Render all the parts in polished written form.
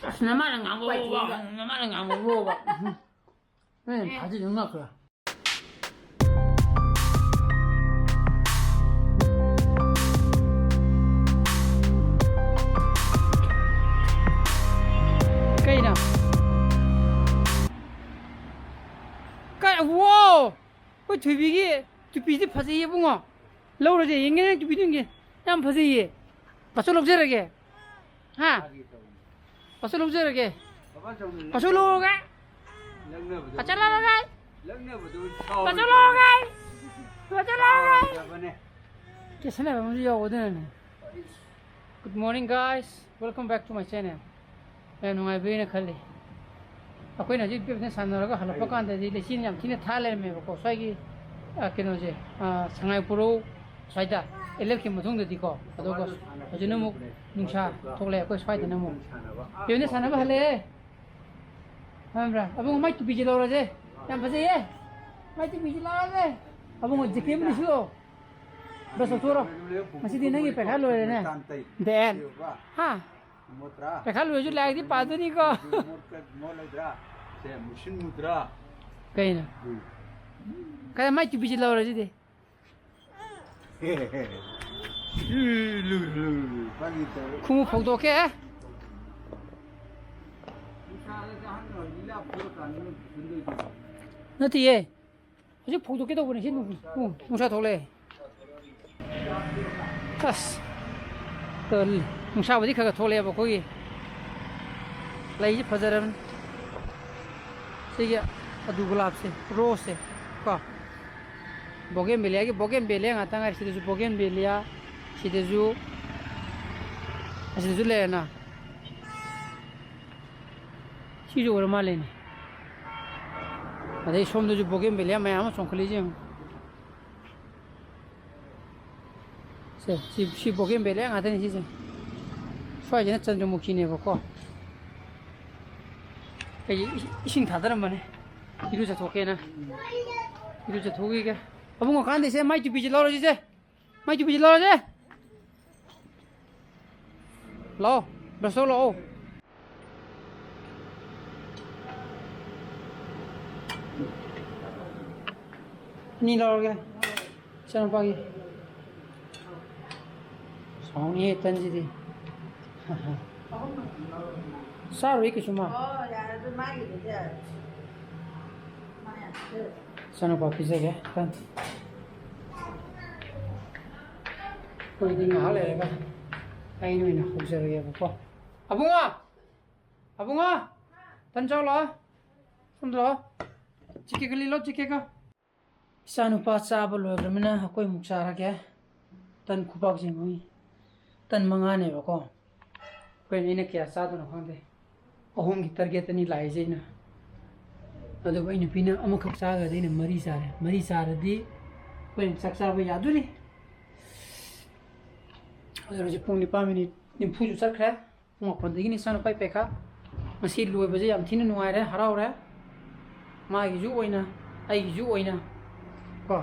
나만은 안 먹어. 나만은 안 먹어. 네, 바지 누나 그래. cây nào cây wow ôi thủy bí kia thủy bí thì phải gì không à lâu rồi thì nghe thủy bí gì em phải gì bắt số lông chơi rồi kìa ha bắt số lông chơi rồi kìa bắt số lông cái bắt số lông cái bắt số lông cái bắt số lông cái cái sao này mà đi đâu đây này good morning guys welcome back to my channel em nung ai bên khali akoi na jit pe san na ga hala pakan da ji le sin yam thine thale me ko sai gi kino je sangai puro sai da elek ki muthung da di ko ado ko ajina mu nungsa thokle ko sai da na mu pe ne san ba hale hamra abung mai tu biji lo je yam base ye mai tu biji lo je abung jikem ni su bas soro masih di nangi pe khalo ne den haไปข้าลุยจุดแรกที่ป่าตัวนี้ก็ใครนะใครไม่จุบิจิลาวเลยจีคุ้มพกตัวแค่นั่นที่เอ๋เขาจะพกตัวแค่ตัวนี้ใช่หนุ่มชาทกเลยคัสเติร์นมึงชาวบ้านที่เขาก็โทรเลยบอกคุยอะไรที่พอจะเริ่มสิ่งอะดูกุหลาบสิโรสสิก็โบเกนเบลียกี่โบเกนเบลียงาตั้งไงสิเดจูโบเกนเบลียสิเดจูเลยนะชิจูอะไรมาเลยนี่อะไรชมดูจูโบเกนเบลียไม่เอามาส่งคลีจิงสิโบเกนเบลียงาตั้งนี่สิช่วยจะนั่งจันทร์มุขีเนี่ยบอกก็ไอ้สิ่งท้าทายมันเนี่ยฮิรุจะทุกข์นะฮิรุจะทุกข์อีกอ่ะเอาบุ้งกันดิเซ่ไม่จุบิจิลอเลยเซ่ไม่จุบิจิลอเลยรอเบสโซรอนี่รอแกฉันไปสองนี้ตันจีดี사로 이렇게 주마. 사는 거 비싸게. 단. 거기 있는 거 할래 내가. 아이놈이나 혹시라도 해볼까. 아붕아, 던져라. 손들어. 지게 걸릴러 지게가. 사는 빠짜벌로 그러면은 거의 묵살하게. 단 구박지 뭐이. 단 망하네 보고. कोई नहीं क्या साधु ना खाते अहोम की तरह तो नहीं लाए जाए ना अदो कोई नहीं पीना अमुक साग है ना मरी सारे दी कोई सक्सा वो याद नहीं अदो जो पुंगली पामिनी निम्फू जो सर खा पुंग अपन देखी नहीं सानो पाई पेखा मसीह लुए बजे हम थीन नुआए रहे हराव रहे माँ की जो वही ना आई की जो वही ना को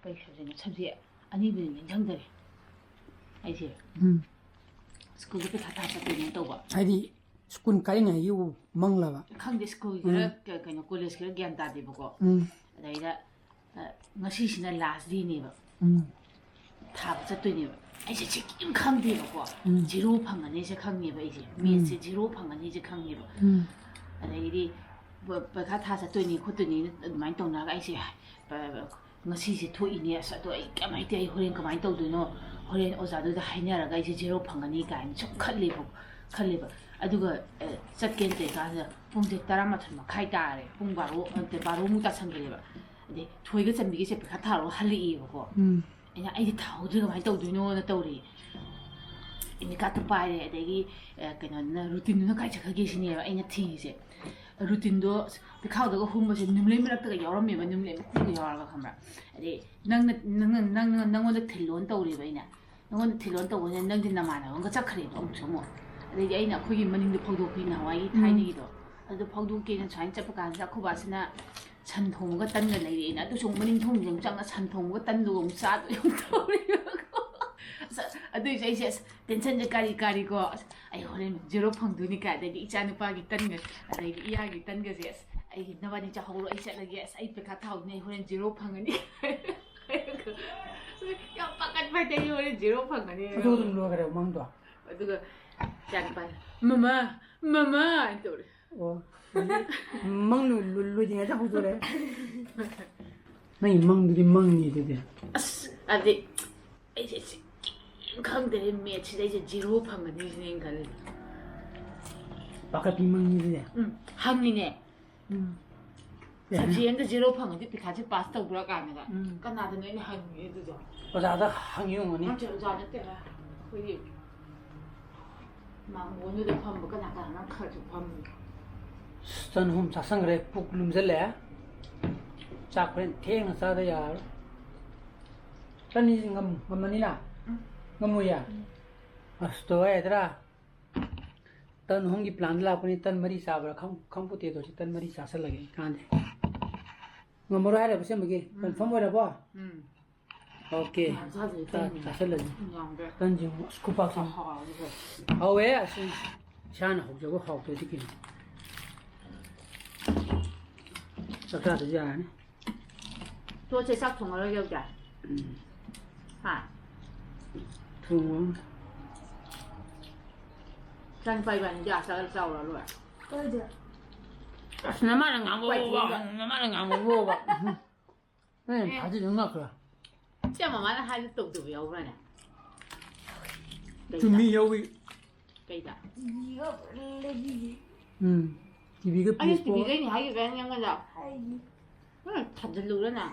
कई सोचने सबसे अनी भी नहीं जंग दे ऐसे स्कूल के थाथा चतुर नहीं तो बा आई स्कूल कहीं नहीं यू मंगला बा खांगे स्कूल के कहीं कॉलेज के ज्ञान तादे बको अदाइदा ngasi sina last day ne ba thab chatoi ne ba ai se chikim khangde ba ko zero phangane se khangni ba ai se me se zero phangane se khangni ba adaidi ba kha tha chatoi ni khotoi ni mai tong na ga ai se ngasi se thoi ne sa to ai kamai te ai horen kamai tau do no horen oza do da haina ra ga ai se zero phangani ga ni chok khalle ba aduga chatken te ga pung de 11 makhai ta re pung baro te baro mu ta sangre ba 네 저희가 잠비기 제 카타로 할리 이거 그냥 아이디 다 어디가 많이 떠도이노나 떠리 이니 카타 파이레 되기 그냥 루틴도 같이 가게 계시네요 아이냐 티제 루틴도 비카우다가 홈버시 님레미락다가 여러 명이 님레미 꾸게 여러가 카메라 네 낭원데 텔론 떠리 바이나 낭원데 텔론 떠오냐 낭딘나 많아 뭔가 착하래 엄청 뭐 네 아이나 거기 머닝도 포도 그 나와이 타이니기도 아주 포도 깨는 자인 잡고 간사 코바스나 산 통가 딴거 내리나 또 정문인 통장 장가 산 통가 딴도 공사도 용도리고 ꯑꯗꯨꯏꯁꯨ ꯑꯩꯁꯦ ꯑꯁ ꯇꯦꯟꯁꯟꯁꯦ ꯀꯥꯔꯤ ꯀꯣ ꯑꯁ ꯑꯩ ꯍꯣꯔꯦꯟ zero ꯐꯪꯗꯣꯏꯅꯤ ꯀꯥꯏ ꯑꯗꯩꯗꯤ ꯏꯆꯥ ꯅꯨꯄꯥꯒꯤ ꯇꯟꯒ ꯑꯗꯩꯗꯤ ꯏꯌꯥꯒꯤ ꯇꯟꯒꯁꯦ ꯑꯁ ꯑꯩꯒꯤ ꯅꯕꯥꯅꯤ ꯆꯥꯍꯧꯔꯣ ꯑꯩ ꯆꯠꯂꯒꯦ ꯑꯁ ꯑꯩ ꯄꯩꯈꯥ ꯊꯥꯍꯧꯗꯣꯏꯅꯤ ꯑꯩ ꯍꯣꯔꯦꯟ ꯖꯦꯔꯣ ꯐꯪꯒꯅꯤ ꯌꯥꯝ ꯄꯥꯈꯠꯄ ꯍꯥꯏꯇꯥꯔꯦ ꯑꯩ ꯍꯣꯔꯦꯟ ꯖꯦꯔꯣ ꯐꯪꯒꯅꯤ ꯑꯗꯨ ꯑꯗꯨꯝ ꯂꯣꯏꯈ꯭ꯔꯦ ꯃꯪꯗꯣ ꯑꯗꯨꯒ ꯏꯆꯥ ꯅꯨꯄꯥꯅ ꯃꯃꯥ ꯃꯃꯥ ꯍꯥꯏꯅ ꯇꯧꯔꯦ ꯑꯣ ꯃꯪ ꯂꯣꯏꯗ꯭ꯔꯤꯉꯩꯗ ꯍꯧꯗꯣꯔꯦ ꯅꯪꯒꯤ ꯃꯪꯗꯨꯗꯤ ꯃꯪꯅꯤ ꯑꯗꯨꯗꯤ ꯑꯁ ꯑꯗꯨꯗꯤ ꯑꯩꯁꯦ ꯀꯩꯝ ꯈꯪꯗ꯭ꯔꯦ ꯃꯦꯠꯁꯤꯗ ꯑꯩꯁꯦ ꯖꯦꯔꯣ ꯐꯪꯒꯅꯤ ꯁꯤꯅꯦ ꯑꯩꯅ ꯈꯜꯂꯤꯁꯦ ꯄꯥꯈꯠꯄꯤ ꯃꯪꯅꯤ ꯑꯗꯨꯗꯤ ꯍꯪꯉꯤꯅꯦ ꯌꯥꯅꯤ ꯁꯕꯖꯦꯛ ꯑꯃꯗ ꯖꯦꯔꯣ ꯐꯪꯉꯗꯤ ꯄꯩꯈꯥꯁꯦ ꯄꯥꯁ ꯇꯧꯕ꯭ꯔꯥ ꯀꯥꯏꯅꯒ ꯀꯅꯥꯗꯅꯣ ꯑꯩꯅ ꯍꯪꯉꯤ ꯑꯗꯨꯗꯣ ꯑꯣꯖꯥꯗ ꯍꯪꯉꯝꯒꯅꯤ ꯅꯠꯇꯦ ꯑꯣꯖꯥ ꯅꯠꯇꯦ ꯑꯩꯈꯣꯏꯒꯤ ꯃꯥꯡꯒꯣꯟꯗꯨꯗ ꯐꯝꯕ ꯀꯅꯥ ꯀꯅꯥꯅ ꯈꯔꯁꯨ ꯐꯝꯃꯤ ꯇꯟ ꯑꯍꯨꯝ ꯆꯥꯁꯟꯈ꯭ꯔꯦ ꯄꯨꯛ ꯂꯨꯝꯁꯤꯜꯂꯛꯑꯦ ꯆꯥꯛ ꯍꯣꯔꯦꯟ ꯊꯦꯡꯅ ꯆꯥꯗ ꯌꯥꯔꯣꯏ ꯇꯟꯁꯤ ꯉꯝꯃꯅꯤꯅ ꯉꯝꯃꯣꯏꯌꯦ ꯑꯁ ꯇꯧꯋꯦꯗ꯭ꯔꯥ ꯇꯟ ꯑꯍꯨꯝꯒꯤ ꯄ꯭ꯂꯥꯟꯗ ꯂꯥꯛꯄꯅꯤ ꯇꯟ ꯃꯔꯤ ꯆꯥꯕ꯭ꯔꯥ ꯈꯪꯄꯣꯠꯇꯦꯗꯣ ꯁꯤ ꯇꯟ ꯃꯔꯤ ꯆꯥꯁꯤꯜꯂꯒꯦ ꯀꯥꯟꯗꯦ ꯉꯝꯃꯔꯣꯏ ꯍꯥꯏꯔꯕ ꯁꯦꯝꯕꯒꯤ ꯀꯟꯐꯥꯔꯝ ꯑꯣꯏꯔꯕꯣ اوكي ꯆꯥꯁꯤꯜꯂꯁꯤ ꯇꯟꯁꯤ ꯈꯨꯄꯥꯛꯁꯤ ꯍꯥꯎꯋꯦ ꯑꯁꯤ ꯏꯁꯥꯅ ꯍꯧꯖꯕ ꯍꯥꯎꯇ꯭ꯔꯗꯤ ꯀꯩꯅꯣ ꯆꯥꯛ ꯆꯥꯗ꯭ꯔꯁꯨ ꯌꯥꯔꯅꯤ ꯇꯣꯠꯁꯦ ꯆꯥꯛ ꯊꯣꯡꯉꯔꯣꯏ ꯌꯧꯗ꯭ꯔꯥ ꯍꯥ ꯊꯣꯡꯉꯣ ꯆꯥꯛ ꯄꯥꯏꯕꯅꯤ ꯒ꯭ꯌꯥꯁ ꯆꯥꯎꯔ ꯂꯣꯏ ꯑꯁ ꯅꯃꯥꯅ ꯉꯥꯡꯕ ꯅꯃꯥꯅ ꯉꯥꯡꯕ ꯐꯥꯖꯤꯜ ꯉꯛꯈ꯭ꯔꯥ ꯁꯤ ꯃꯃꯥꯅ ꯍꯥꯏꯗꯤ ꯇꯧꯗꯕ ꯌꯥꯎꯕ꯭ꯔꯥꯅꯦ ꯆꯨꯝꯃꯤ ꯌꯥꯎꯏ ꯀꯩꯗ ꯇꯤꯚꯤꯒ ꯑꯩ ꯇꯤꯚꯤꯗꯩꯅꯤ ꯍꯥꯏꯈꯤꯕ꯭ꯔꯥ ꯅꯪꯉꯣꯟꯗ ꯊꯥꯖꯤꯜꯂꯨꯔꯅ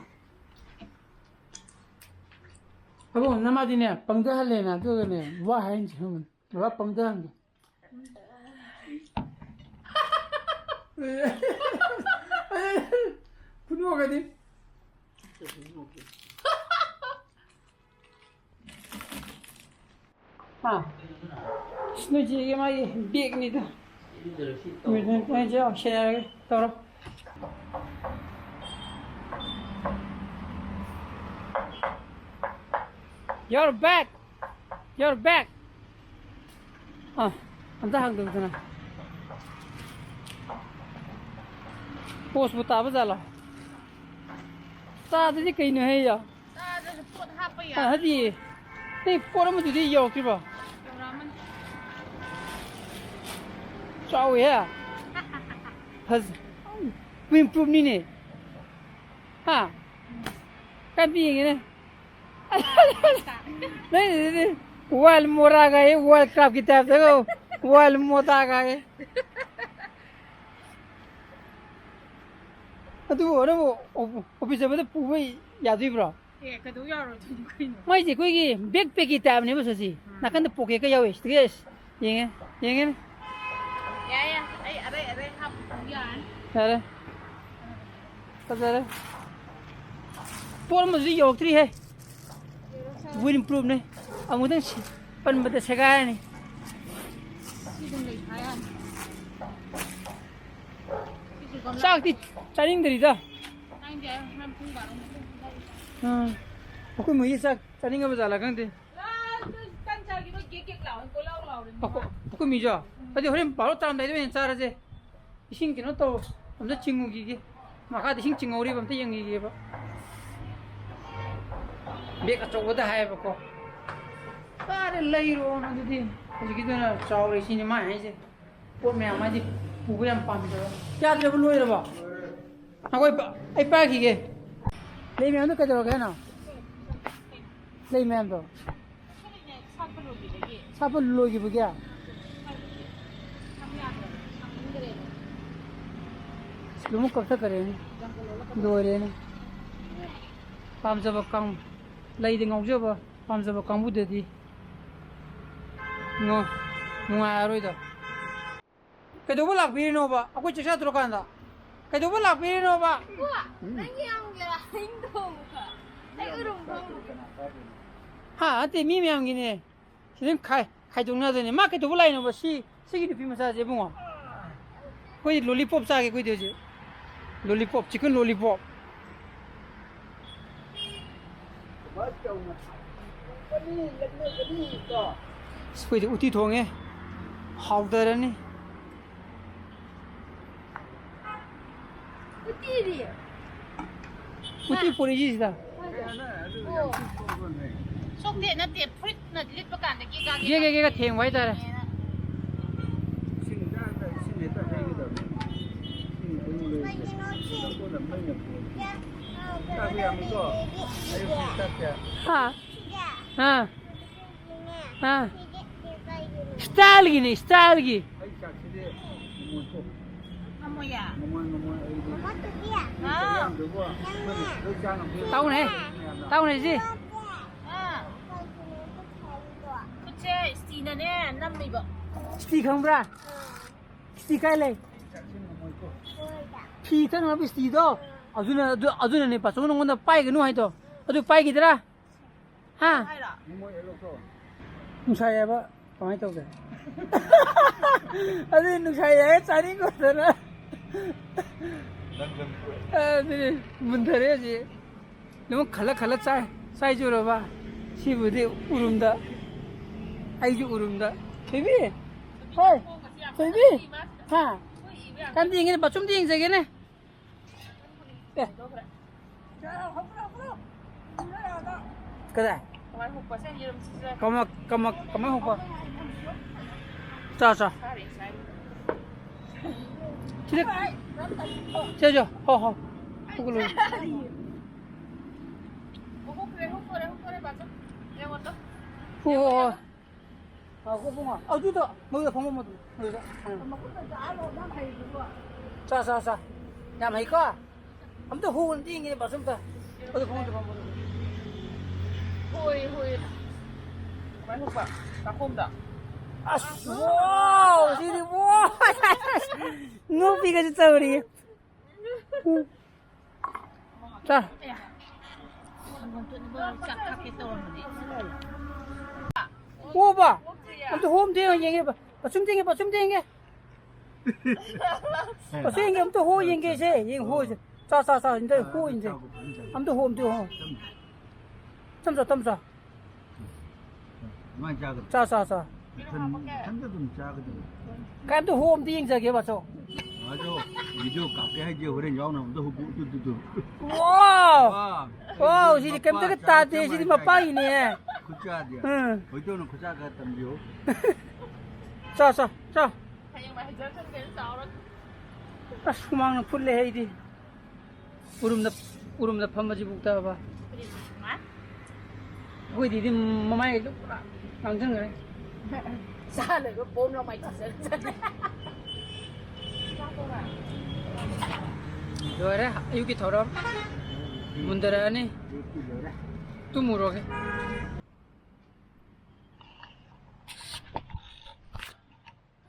ꯑꯕꯣ ꯅꯃꯥꯗꯤꯅꯦ ꯄꯪꯊꯍꯜꯂꯦꯅ ꯑꯗꯨꯒꯅꯦ ꯋꯥ ꯍꯥꯏꯅꯁꯤ ꯈꯪꯕꯅꯤ ꯕꯕꯥ ꯄꯪꯊꯍꯟꯒꯦ ꯈꯨꯅꯣꯛꯀꯗꯤ ꯍꯥ ꯅꯣꯏꯆꯦꯒꯤ ꯃꯥꯒꯤ ꯕꯦꯒꯅꯤꯗ ꯁꯦꯟꯅꯔꯒꯦ ꯇꯧꯔꯣ You're back. You're back. ꯑꯝꯇ ꯍꯪꯗꯕꯗꯅ ꯄꯣꯁꯄꯨ ꯇꯥꯕ ꯖꯥꯠꯂꯣ ꯇꯥꯗꯗꯤ ꯀꯩꯅꯣ ꯍꯦ ꯌꯥ ꯇꯥꯗꯁꯨ ꯄꯣꯠ ꯍꯥꯞꯄ ꯍꯥꯏꯗꯤ ꯅ ꯄꯣꯠ ꯑꯃꯗꯨꯗꯤ ꯌꯧꯔꯛꯇ꯭ꯔꯤꯕꯣ ꯌꯧꯔꯛꯑꯃꯅꯤ ꯆꯥꯎꯋꯦ ꯐꯖ ꯏꯝꯄ꯭ꯔꯨꯚꯅꯤꯅꯦ ꯍꯥ ꯀꯗꯤ ꯌꯦꯡꯉꯦꯅꯦ नहीं वाल मोरा गए वर्ल्ड कप की तरफ देखो वाल मोता गए अदु ओरे ऑफिस में पुबे यादिब्रो ए कदौ यारो थुनि कइनो माइजे कोइगी बैकपैक की टाइप ने बससी नाकन पॉकेट का यावे स्ट्रेस येंगे येंगे या आई अरे हाप यान अरे अरे पोर मजी योक्ट्री है will improve ne amudang pan bata sagaya ne sakti charing dari da aku mau isak charing apa jala kang de aku mijo adi horen baro tam dai de chara je ising kino to amda chingu gi maka de sing chingori bam te yang gi ba बेक अचौबदा हायबको अरे लैरो नदुदि हजिकिदुना चाउरे सिनि मा हाइजे pot मे आमादि पुगु याम पामिदो याद्रेबो लोइरबो अगोय आई पाखिगे लै मेमदो कदरो गना लै मेमदो साप लोगी बुग्या लुमु कक्ता करे दोरे ने पामजबो कम ꯂꯩꯗ ꯉꯥꯎꯖꯕ ꯄꯥꯝꯖꯕ ꯀꯥꯡꯕꯨꯗꯗꯤ ꯅꯨꯡꯉꯥꯏꯔꯣꯏꯗ ꯀꯩꯗꯧꯕ ꯂꯥꯛꯄꯤꯔꯤꯅꯣꯕ ꯑꯩꯈꯣꯏ ꯆꯥꯛ ꯆꯥꯗ꯭ꯔꯀꯥꯟꯗ ꯀꯩꯗꯧꯕ ꯂꯥꯛꯄꯤꯔꯤꯅꯣꯕ ꯅꯪꯒꯤ ꯌꯥꯝꯒꯦꯔꯥ ꯍꯤꯡꯗꯣꯡꯒ ꯑꯩ ꯎꯔꯨꯝꯕ ꯍꯥ ꯑꯇꯩ ꯃꯤ ꯃꯌꯥꯝꯒꯤꯅꯦ ꯁꯤꯗ ꯈꯥꯏꯗꯣꯛꯅꯗꯣꯏꯅꯦ ꯃꯥ ꯀꯩꯗꯧꯕ ꯂꯥꯛꯏꯅꯣꯕ ꯁꯤꯒꯤ ꯅꯨꯄꯤ ꯃꯆꯥꯁꯦ ꯏꯕꯨꯡꯉꯣ ꯑꯩꯈꯣꯏ ꯂꯣꯂꯤꯄꯣꯞ ꯆꯥꯒꯦ ꯑꯩꯈꯣꯏꯗꯤ ꯍꯧꯖꯤꯛ lollipop chicken lollipop 스포이드 우티 통에 하우더라니 어디리? 우티 보내지다 속대 나대 프릿 나 딜릿 bak안 기가 얘가 탱와이다 아 스타일기 뭐야? 다운해지 그치 스티나네 남미버 스티 컴브라 스티 깔래 피터는 어디 스티도 아주네 빠져오는 건데 빠이기노 하이도 어디 빠이기더라 하 하이라 누사야바 가만히 있다 아니 누사야 짜린 거잖아 아니 문 닫아야지 너무 칼라 사이즈로 봐 시부디 우름다 아이주 우름다 베비 하이 베비 하 간디 ingin bacum di ingin segene kada kamu hukwa 자 지금 제죠 허허 그걸로 호그래 맞아 내가 왔다 후호 아 호봉아 아 주다 뭐야 방금 뭐도 뭐야 자자자 야 마이카 아무튼 호은 띵이 맞습니다 어디 방금 호이 많이 호빠 나 홈다 아 와우 지리 와 노비가 진짜 우리 자 오바 아무튼 홈 대응 얘기해봐 좀 땡겨 생겨 아무튼 호 얘기해 호 자자자 이제 호 이제 아무튼 호 탐사 자자자 한대도 작거든. 감도 홈 대응자게 봐서 맞아. 비디오 깎게 하지. 그래 야오는 너 후두두두. 와우 지리 깜짝이야 따대 지리 마빠이네 그자디야. 응 어디는 그자 같던데요. 자자 하영 많이 저렇게 된 싸우러 아 수망은 풀레 해이디 우름나 판마지 북다 봐 거기 디디 마마이 강정 그래 싸는 거 뽐로 많이 쳤어 너래 여기 더러 문들하니 또 물어게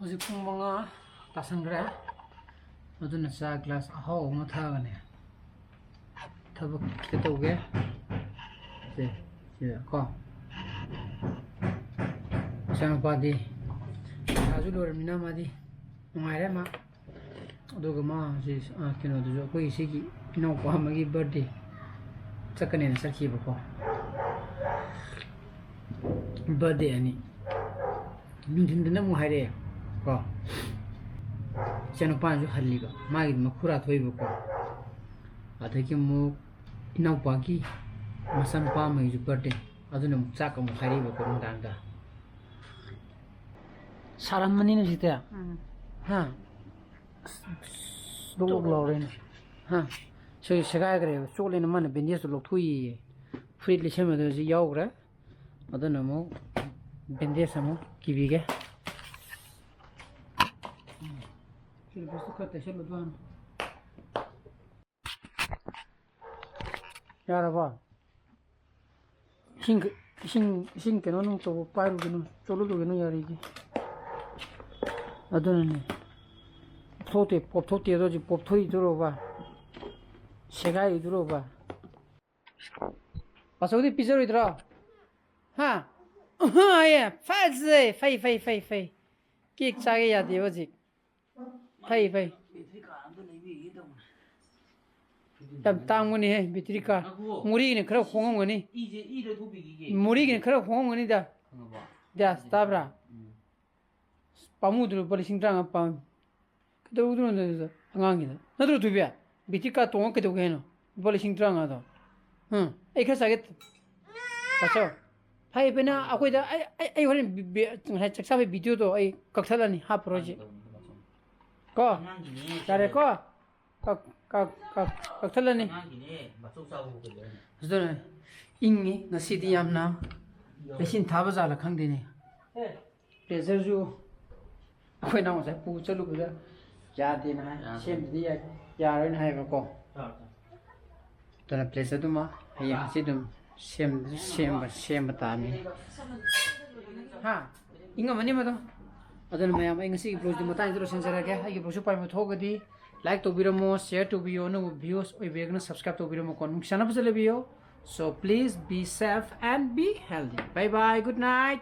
어제 풍방아 따선 그래 어두는 사 글라스 아호 뭐 타가네 타복 그때 오게 거 장바디 아주 로르미나 마디 नुंगाइरे मा अदुगा मा जि किनो दु कोइ सिगि नो को हमगी बर्थडे चकने सखी बको बर्थडे अनि नुदिन दन मु हाइरे को चेनो पांजु हल्लिबा मागि मखुरा थोइबको अथकि मु इनाउ पाकी मसन पामै जु बर्थडे अदुन मु चाक मु हाइरिबको नुदांगा 사람 만이는 시대야. 하. 로그로렌. 하. 저기 제가 그래요. 쫄리는 만에 벤디에서 로투이 프리리 셔면서 야오 그래. 어떤 뭐 벤디에서 뭐 기비게. 실 벌써 컷대 실로 돈. 야라 봐. 싱게 너는 또 빠르기는 쫄로도기는 야리지. 어두는 토띠에도 법토이 들어봐 세가이 들어봐 와서 어디 삐져로 들어 하 예 파이즈 파이 끽 짜게 해야 돼 어지 파이 ꯌꯥꯝ ꯇꯥꯡꯕꯅꯤ ꯍꯦ ꯕꯦꯇ꯭ꯔꯤ ꯀꯥꯔ ꯃꯣꯔꯦꯒꯤꯅ ꯈꯔ ꯍꯣꯡꯉꯝꯒꯅꯤ 이를 도비기게. ꯃꯣꯔꯦꯒꯤꯅ ꯈꯔ ꯍꯣꯡꯉꯝꯒꯅꯤꯗ 봐봐. ꯒ꯭ꯌꯥꯁ ꯇꯥꯕ꯭ꯔꯥ ꯄꯥꯝꯃꯨꯗ꯭ꯔꯣ ꯂꯨꯄꯥ 15,000 ꯄꯥꯝꯃꯤ ꯀꯩꯗꯧꯗꯣꯏꯅꯣ ꯑꯉꯥꯡꯒꯤꯗ ꯅꯠꯇ꯭ꯔꯣ ꯊꯣꯏꯕꯤ ꯕꯦꯇ꯭ꯔꯤ ꯀꯥꯔ ꯇꯣꯡꯉ ꯀꯩꯗꯧꯒꯦ ꯍꯥꯏꯅꯣ ꯂꯨꯄꯥ 15,000ꯗꯣ ꯑꯩ ꯈꯔ ꯆꯥꯒꯦ ꯄꯥꯆꯧ ꯐꯩ ꯐꯩꯅ ꯑꯩꯈꯣꯏꯗ ꯑꯩ ꯍꯣꯔꯦꯟ ꯉꯁꯥꯏ ꯆꯥꯛ ꯆꯥꯕꯒꯤ ꯚꯤꯗꯤꯑꯣꯗꯣ ꯑꯩ ꯀꯛꯊꯠꯂꯅꯤ ꯍꯥꯞꯄꯔꯣꯏꯁꯤ ꯀꯣ ꯌꯥꯔꯦꯀꯣ ꯀꯛꯊꯠꯂꯅꯤ 강하기네. 맞춰 싸우고 그래. ꯑꯗꯨꯅ ꯏꯪꯉꯤ ꯉꯁꯤꯗꯤ ꯌꯥꯝꯅ ꯂꯩꯆꯤꯟ ꯊꯥꯕ ꯖꯥꯠꯂ ꯈꯪꯗꯦꯅꯦ ꯄ꯭ꯔꯦꯁꯔꯁꯨ ꯑꯩꯈꯣꯏꯅ ꯉꯁꯥꯏ ꯄꯨ ꯆꯠꯂꯨꯕꯗ ꯌꯥꯗꯦꯅ ꯍꯥꯏ ꯁꯦꯝꯕꯗꯤ ꯌꯥꯔꯣꯏꯅ ꯍꯥꯏꯕꯀꯣ ꯑꯗꯨꯅ ꯄ꯭ꯔꯦꯁꯔꯗꯨꯃ ꯍꯌꯦꯡ ꯉꯁꯤ ꯑꯗꯨꯝ ꯁꯦꯝꯕ ꯇꯥꯕꯅꯤ ꯍꯥ ꯏꯪꯉꯝꯃꯅꯤ ꯃꯗꯣ ꯑꯗꯨꯅ ꯃꯌꯥꯝ ꯑꯩ ꯉꯁꯤꯒꯤ ꯕ꯭ꯂꯣꯒꯁꯤ ꯃꯇꯥꯡꯁꯤꯗ ꯂꯣꯏꯁꯤꯟꯖꯔꯒꯦ ꯑꯩꯒꯤ ꯕ꯭ꯂꯣꯒꯁꯨ ꯄꯥꯏꯕ ꯊꯣꯛꯑꯒꯗꯤ ꯂꯥꯏꯛ ꯇꯧꯕꯤꯔꯝꯃꯣ ꯁꯤꯌꯔ ꯇꯧꯕꯤꯌꯣ ꯑꯅꯧꯕ ꯚ꯭ꯌꯨꯁ ꯑꯣꯏꯕꯤꯔꯒꯅ ꯁꯕꯁꯀ꯭ꯔꯥꯏꯕ ꯇꯧꯕꯤꯔꯝꯃꯣꯀꯣ ꯅꯨꯡꯁꯤꯅ ꯐꯖꯅ ꯂꯩꯕꯤꯌꯣ so please be safe and be healthy bye bye good night